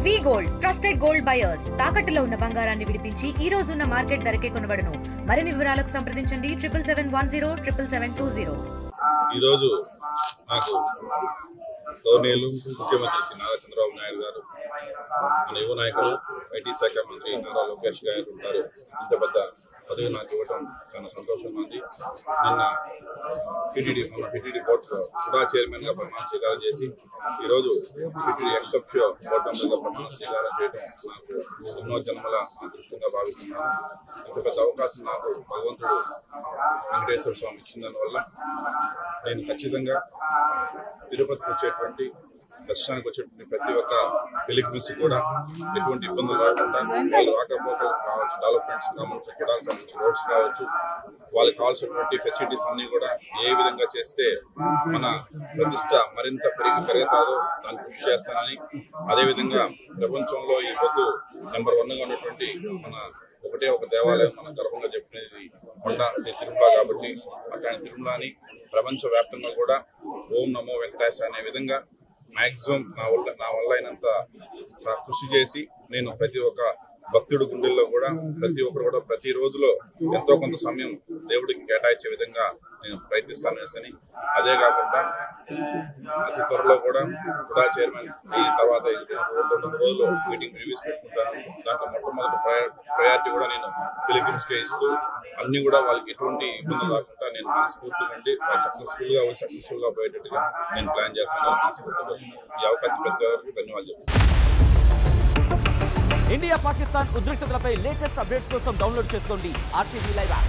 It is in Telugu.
వి గోల్డ్ ట్రస్టెడ్ గోల్డ్ బయర్స్ తాకట్టులో ఉన్న బంగారాన్ని విడిపించి ఈ రోజు ఉన్న మార్కెట్ ధరకే కొనబడును. మరిన్ని వివరాలకు సంప్రదించండి 7710 ఈ రోజు నాకు గవర్నర్లు ముఖ్యమంత్రి శ్రీ నారా చంద్రబాబు నాయుడు గారు, మన యువ నాయకులు ఐటీ శాఖ మంత్రి నారా లోకేష్ గారు ఉంటారు. ఇంత పెద్ద పదవి నాకు ఇవ్వటం చాలా సంతోషంగా ఉంది. మొన్న టీటీడీ బోర్డు కూడా చైర్మన్ గా ప్రమాణ స్వీకారం చేసి ఈరోజు టీటీడీ ఎక్స్-అఫిషియో బోర్డు మెంబర్గా ప్రమాణ స్వీకారం చేయడం నాకు ఎన్నో జన్మల అదృష్టంగా భావిస్తున్నాను. ఇంత పెద్ద అవకాశం నాకు భగవంతుడు వెంకటేశ్వర స్వామి ఇచ్చిందని నేను ఖచ్చితంగా తిరుపతికి వచ్చేటువంటి దర్శనానికి వచ్చేటువంటి ప్రతి ఒక్క పిలిగ్రిమ్స్ కూడా ఎటువంటి ఇబ్బందులు రాకుండా వాళ్ళు రాకపోకలు కావచ్చు, డెవలప్మెంట్స్ చూడాల్సి సంబంధించి రోడ్స్ కావచ్చు, వాళ్ళకి కావాల్సినటువంటి ఫెసిలిటీస్ అన్ని కూడా ఏ విధంగా చేస్తే మన ప్రతిష్ట మరింత పెరుగుతారో దాన్ని కృషి చేస్తానని, అదేవిధంగా ప్రపంచంలో ఈ పొద్దు నెంబర్ 1గా ఉన్నటువంటి మన ఒకటే ఒక దేవాలయం మన గర్వంగా చెప్పినది కొండ తిరుమల కాబట్టి అట్లాంటి తిరుమలని ప్రపంచవ్యాప్తంగా కూడా ఓం నమో వెంకటేశ అనే విధంగా మాక్సిమం నా వల్ల అయినంత కృషి చేసి నేను ప్రతి ఒక్క భక్తుడి గుండెల్లో కూడా ప్రతి ఒక్కరు కూడా ప్రతి రోజులో ఎంతో కొంత సమయం దేవుడికి కేటాయించే విధంగా నేను ప్రయత్నిస్తాను. అదే కాకుండా అతి త్వరలో కూడా చైర్మన్ అయిన తర్వాత 2 రోజుల్లో మీటింగ్ రివ్యూస్ పెట్టుకుంటాను. దాంట్లో మొట్టమొదటి ప్రయారిటీ కూడా నేను పిలిగ్రిమ్స్కే ఇస్తూ అన్ని కూడా వాళ్ళకి ఎటువంటి ఇబ్బందులు రాకుండా నేను మనస్ఫూర్తిగా ఉండి వాళ్ళు సక్సెస్ఫుల్ గా పోయేటట్టుగా నేను ప్లాన్ చేస్తాను. ఈ అవకాశం పెద్దవారికి ధన్యవాదాలు. ఇండియా పాకిస్తాన్ ఉద్రిక్తతలపై లేటెస్ట్ అప్డేట్స్ కోసం డౌన్లోడ్ చేసుకోండి RTV లైవ్ యాప్.